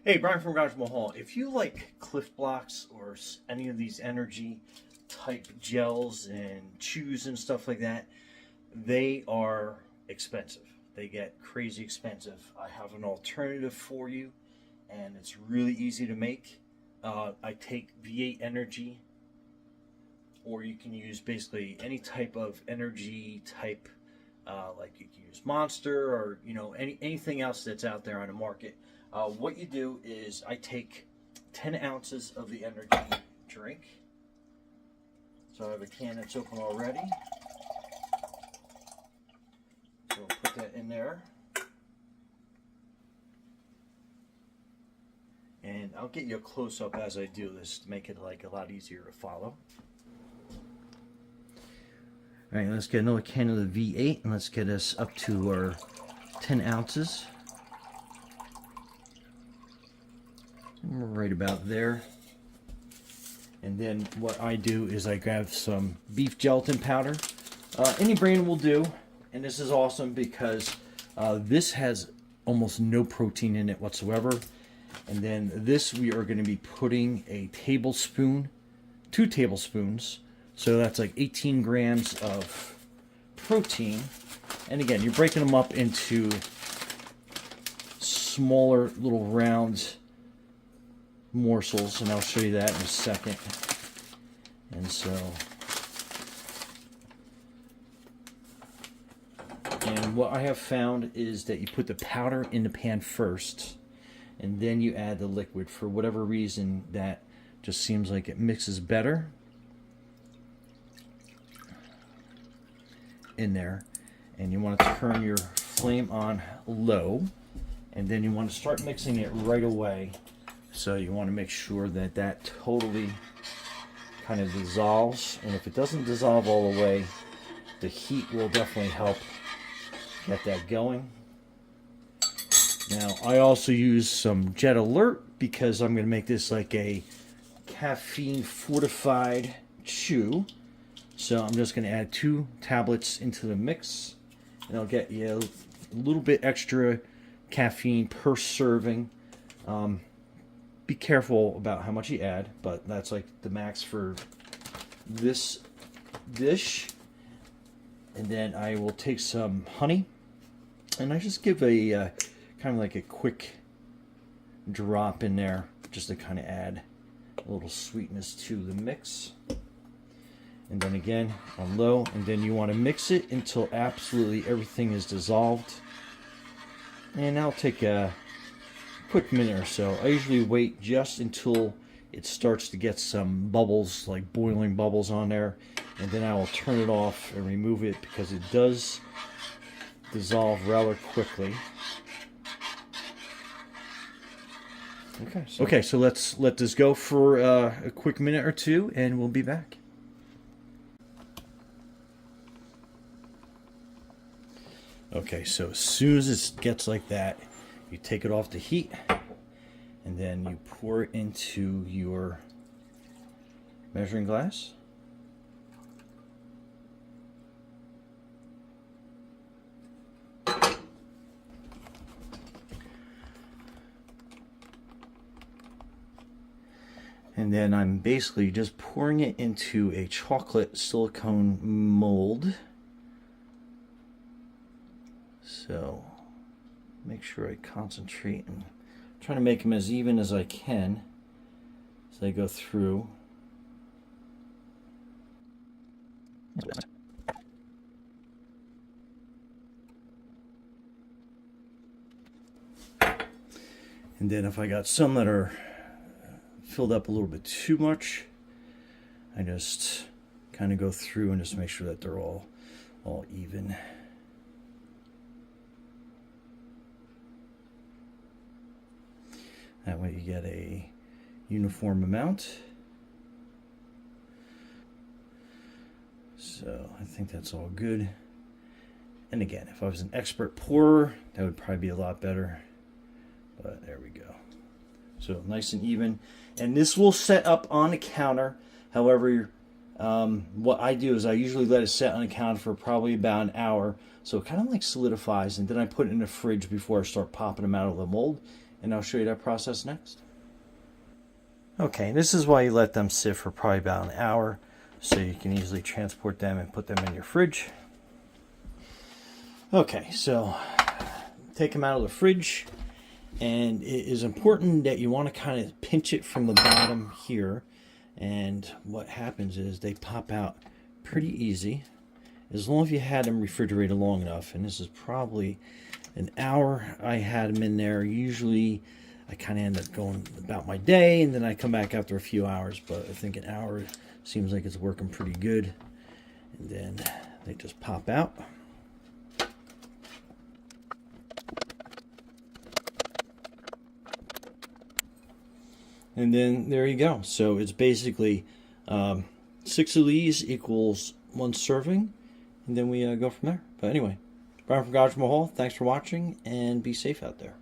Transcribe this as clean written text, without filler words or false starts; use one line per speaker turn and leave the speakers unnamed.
Hey, Brian from Garage Mahal. If you like Cliff Blocks or any of these energy type gels and chews and stuff like that, they are expensive. They get crazy expensive. I have an alternative for you, and it's really easy to make. I take V8 Energy, or you can use basically any type of energy type, like you can use Monster or anything else that's out there on the market. What you do is I take 10 ounces of the energy drink. So I have a can that's open already. So we'll put that in there. And I'll get you a close-up as I do this to make it a lot easier to follow. Alright, let's get another can of the V8 and let's get us up to our 10 ounces. Right about there. And then what I do is I grab some beef gelatin powder. Any brand will do. And this is awesome because this has almost no protein in it whatsoever. And then this we are going to be putting a tablespoon, 2 tablespoons. So that's like 18 grams of protein. And again, you're breaking them up into smaller little round morsels, and I'll show you that in a second. And so, and what I have found is that you put the powder in the pan first, and then you add the liquid. For whatever reason, that just seems like it mixes better in there. And you want to turn your flame on low, and then you want to start mixing it right away. So you want to make sure that that totally kind of dissolves. And if it doesn't dissolve all the way, the heat will definitely help get that going. Now, I also use some Jet Alert because I'm going to make this like a caffeine fortified chew. So I'm just going to add 2 tablets into the mix. And I'll get you a little bit extra caffeine per serving. Be careful about how much you add, but that's like the max for this dish. And then I will take some honey, and I just give a kind of like a quick drop in there just to kind of add a little sweetness to the mix. And then again on low, and then you want to mix it until absolutely everything is dissolved. And I'll take a quick minute or so. I usually wait just until it starts to get some bubbles, like boiling bubbles on there, and then I will turn it off and remove it because it does dissolve rather quickly. Okay, so let's let this go for a quick minute or two, and we'll be back. Okay, so as soon as it gets like that, you take it off the heat, and then you pour it into your measuring glass. And then I'm basically just pouring it into a chocolate silicone mold. So make sure I concentrate and try to make them as even as I can as I go through. And then if I got some that are filled up a little bit too much, I just kind of go through and just make sure that they're all even. That way you get a uniform amount. So I think that's all good. And again, if I was an expert pourer, that would probably be a lot better. But there we go. So nice and even. And this will set up on the counter. However, what I do is I usually let it set on the counter for probably about an hour. So it kind of like solidifies. And then I put it in the fridge before I start popping them out of the mold. and I'll show you that process next. Okay, this is why you let them sit for probably about an hour, so you can easily transport them and put them in your fridge. Okay, so take them out of the fridge, and it is important that you want to kind of pinch it from the bottom here, and what happens is they pop out pretty easy as long as you had them refrigerated long enough. And this is probably an hour I had them in there. Usually I kind of end up going about my day, and then I come back after a few hours, but I think an hour seems like it's working pretty good. And then they just pop out. And then there you go. So it's basically 6 of these equals 1 serving, and then we go from there. But anyway, Brian from Garage Mahal, thanks for watching, and be safe out there.